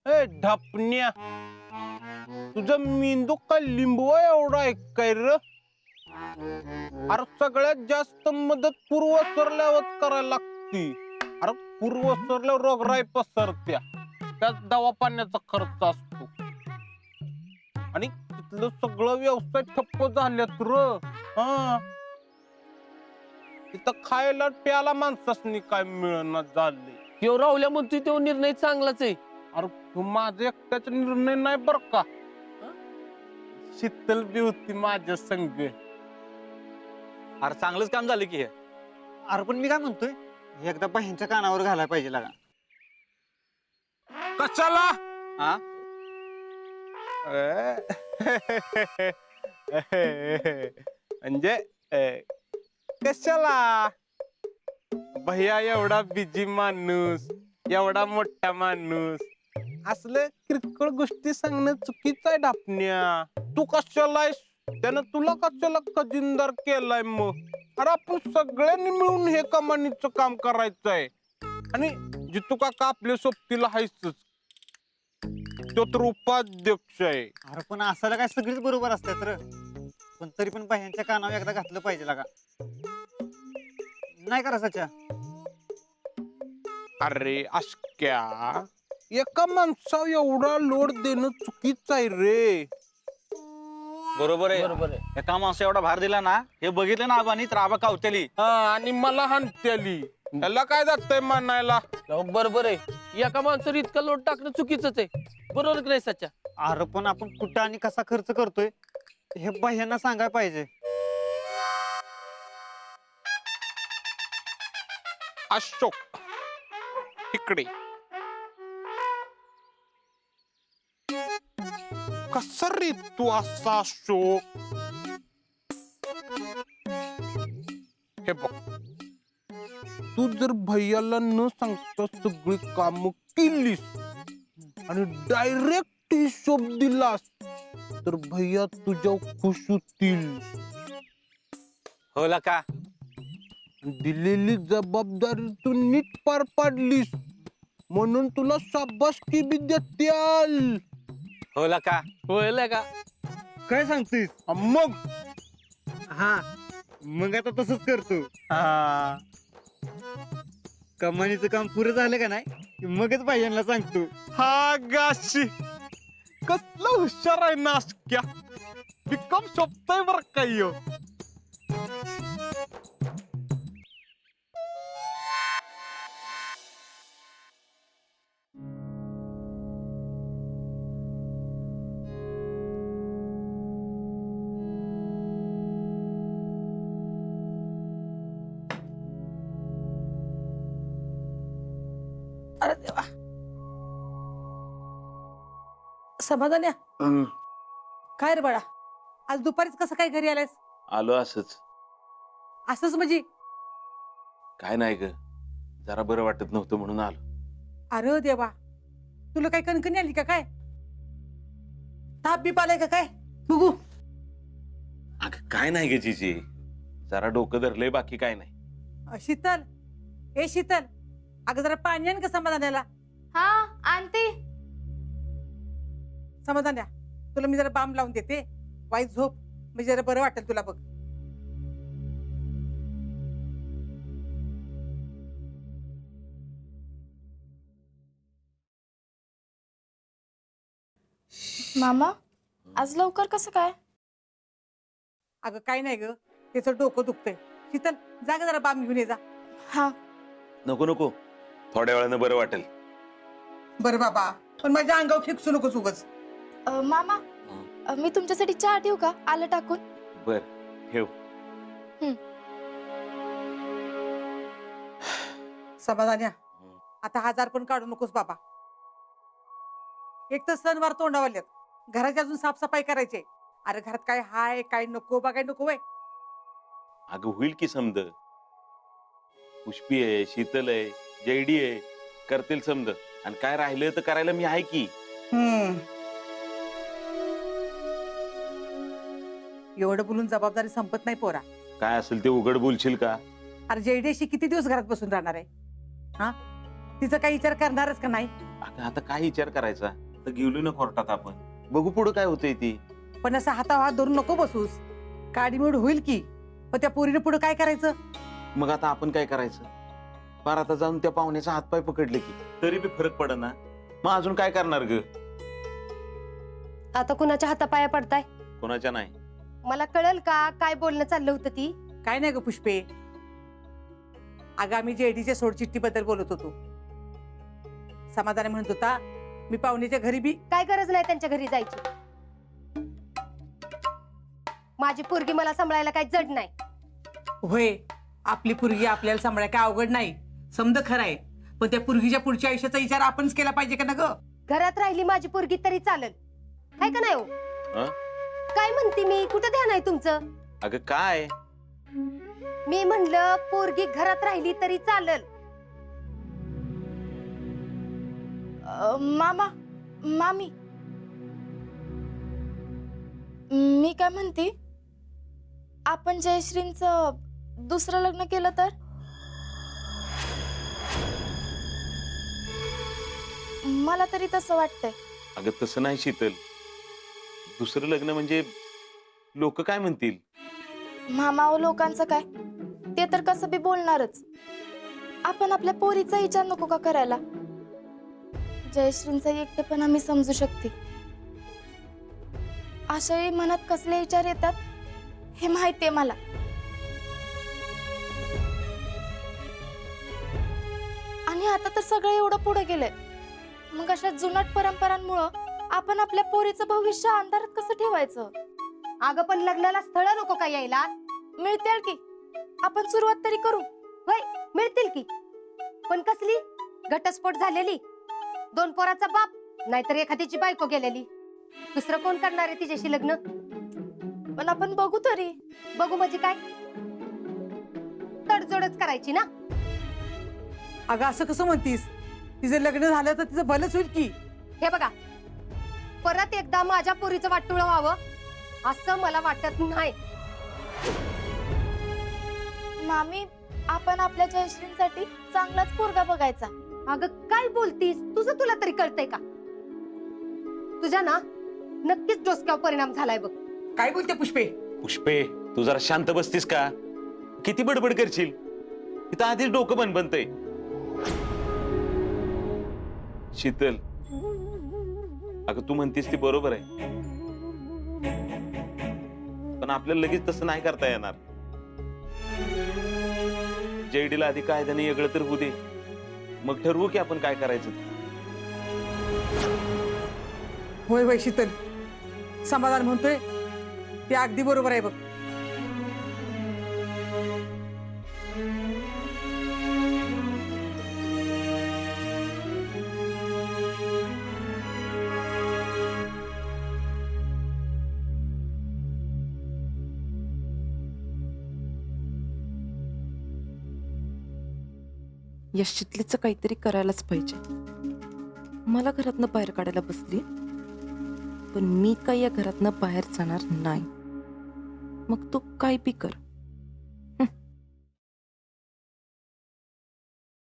ए ढापण्या, तुझा मेंदू काय लिंबवा एवढा आहे काय र? अरे सगळ्यात जास्त मदत पूर्व सरल्यावर करायला लागती. अरे पूर्व सरल्यावर रोगराई पसरत्या, त्यात दवापाण्याचा खर्च असतो आणि तिथलं सगळं व्यवसाय ठप्प झाल्यात र. हा, तिथं खायला प्याला माणसासनी काय मिळणार झाले. ह्यो राहुल्या म्हणतोय तो निर्णय चांगलाच आहे. अरे तू माझा एकट्याचा निर्णय नाही बर का. शीतल बी होती माझ्या संग. अरे चांगलंच काम झालं की हे. अरे पण मी काय म्हणतोय, हे एकदा बहिणीच्या कानावर घालायला पाहिजे लागा. कशाला? हा म्हणजे कशाला? भैया एवढा बिजी माणूस, एवढा मोठा माणूस, असलं किरकोळ गोष्टी सांगणं चुकीचं आहे ढापण्या. तू कशाला आहेस? त्यानं तुला कशाला खजिनदार केलाय मग? अरे आपण सगळ्यांनी मिळून हे कमानीचं काम करायचंय. आणि जितू काका आपल्या सोबतीला हायच, तो तर उपाध्यक्ष आहे. अरे पण असायला काय सगळीच बरोबर असतात र, पण तरी पण बहिणीच्या कानावर एकदा घातलं पाहिजे लागा. नाही करा सच्या. अरे अशक्या, एका माणसावर एवढा लोड देणं चुकीचं आहे रे. बरोबर आहे. बरोबर आहे. हे काम असं एवढा भार दिला ना, हे बघितलं ना आबानी तर आबा कावतेली. हा, आणि मला हाणत्याली. त्याला काय जातंय म्हणायला? अहो, बरोबर आहे. एका माणसावर इतका लोट टाकणं चुकीचंच आहे. बरोबर की नाही सच्या? अरे पण आपण कुठं आणि कसा खर्च करतोय हे बहिणींना सांगायला पाहिजे. अशोक इकडे. कसा रे तू असा अशोक? हे बघ, तू जर भैयाला न सांगता सगळी काम केलीस आणि डायरेक्ट हिशोब दिलास तर भैया तुझ्या खुश होतील. हो का? दिलेली जबाबदारी तू नीट पार पाडलीस म्हणून तुला शाबासकी बी देत्याल. हो का? होईल का? काय सांगतेस? मग हा, मग आता तसंच करतो. हा, कमानीचं काम पुरं झालं का नाही की मगच बहिणीला सांगतो. हा गाशी, कसला हुशार आहे नाशक्या. बिकम शोभताय बर काय. अरे देवा. समाधान्या, काय रे बाळा, आज दुपारीच कसं काय घरी आलायस? आलो असंच. असंच म्हणजे? काय नाही ग, जरा बरं वाटत नव्हतं म्हणून आलो. अरे देवा, तुला काय कणकणी आली का काय? ताप बीप आलाय का काय? बघू. अगं काय नाही ग जीजी, जरा डोकं धरलंय, बाकी काय नाही. शीतल, ए शीतल, अगं जरा पाणी आण का समाधानाला. हा आणते. समाधान्या, तुला मी जरा बाम लावून देते, वाईट झोप, म्हणजे जरा बरं वाटेल तुला. बघ. मामा, आज लवकर कसं काय? अगं काय नाही ग, त्याचं डोकं दुखतंय. शीतल, जा ग जरा बाम घेऊन ये जा. हा. नको नको, थोड्या वेळानं बरं वाटेल. बरं बाबा, पण माझ्या अंगावर फिक्सू नकोस उगाच. मामा, मी तुमच्यासाठी चहा ठेवू का? आलं टाकून. बर, ठेव. समाधान्या, आता हजार पण काढू नकोस बाबा. एक तर सणवार तोंडावाल्यात, घराची अजून साफसफाई करायची. अरे घरात काय हाय काय नको बघाय नको वय. अगं होईल की समद. पुष्पी आहे, शीतल आहे, जयडी आहे, करतील समद. आणि काय राहिलं तर करायला मी आहे की. एवढं बोलून जबाबदारी संपत नाही पोरा. काय असेल ते उघड बोलशील का? अरे जयडेशी किती दिवस घरात बसून राहणार आहे? हा, तिचा काही विचार करणारच का नाही? अगं आता काय विचार करायचा, तर गेलो ना कोर्टात आपण, बघू पुढे काय होतंय ती. पण असं हातावर हात धरून नको बसूस. काडीमोड होईल की, पण त्या पोरीने पुढे काय करायचं? मग आता आपण काय करायचं? फार आता जाऊन त्या पाहुण्याचा हातपाय पकडले की तरी बी फरक पड ना. मग अजून काय करणार ग? आता कुणाच्या हातापाया पडताय? कोणाच्या नाही. मला कळेल का काय बोलणं चाललं होतं ती? काय नाही ग पुष्पे, अगं आम्ही जेडीच्या सोडचिठ्ठी बद्दल बोलत होतो. समाधान म्हणत होता मी पाहुण्याच्या घरी बी. काय गरज नाही त्यांच्या घरी जायची. माझी पोरगी मला सांभाळायला काही जड नाही. होय, आपली पोरगी आपल्याला सांभाळायला काय अवघड नाही, समज खरं आहे. पण त्या पोरगीच्या पुढच्या आयुष्याचा विचार आपणच केला पाहिजे का ना ग? घरात राहिली माझी पोरगी तरी चालेल, काय का नाही हो? हं? काय म्हणते मी, कुठं ध्यान आहे तुमचं? अगं काय? मी म्हणलं पोरगी घरात राहिली तरी चालेल. मामा मामी, मी काय म्हणते, आपण जयश्रींचं दुसरं लग्न केलं तर? मला तरी तसं वाटतंय. अगं तसं नाही शीतल, दुसरं लग्न म्हणजे लोक काय म्हणतील? मामाव लोकांचं काय, ते तर कसं बी बोलणारच. आपण आपल्या पोरीचा विचार नको का करायला? जयश्रींचा एकटेपणा मी समजू शकते. अशाही मनात कसले विचार येतात हे माहितीये मला. आणि आता तर सगळं एवढं पुढे गेलंय, मग अशा जुनाट परंपरांमुळं आपण आपल्या पोरीचं भविष्य अंधारात कसं ठेवायचं? अगं पण लग्नाला स्थळ नको का यायला? मिळतील की, आपण सुरुवात तरी करू. होय, मिळतील की, पण कसली? घटस्फोट झालेली, 2 पोराचा बाप, नाहीतर एखाद्याची बायको गेलेली. दुसरं कोण करणार आहे तिच्याशी लग्न? पण आपण बघू तरी. बघू म्हणजे काय? तडजोडच करायची ना? अगं असं कसं म्हणतीस? तिचं लग्न झालं तर तिचं भलंच होईल की. हे बघा, परत एकदा माझ्या पोरीचं वाटोळं व्हावं असं मला वाटत नाही. मामी, आपण आपल्या जयश्रींसाठी चांगलाच पोरगा बघायचा. अगं काय बोलतीस? तुझं तुला तरी कळतंय का? तुझ्या ना नक्कीच डोसक्यावर परिणाम झालाय बघ. काय बोलते पुष्पे? पुष्पे, तू जरा शांत बसतीस का? किती बडबड करशील? इथं आधीच डोकं बनतंय. शीतल, अगं तू म्हणतीस ती बरोबर आहे, पण आपल्याला लगेच तसं नाही करता येणार. जेडीला आधी कायद्याने वेगळं तर होऊ दे, मग ठरवू की आपण काय करायचं. होय होय शीतल, समाधान म्हणतोय ते अगदी बरोबर आहे बघ. या शितलीचं काहीतरी करायलाच पाहिजे. मला घरातनं बाहेर काढायला बसली, पण मी काही या घरातनं बाहेर जाणार नाही. मग तो काय बी कर.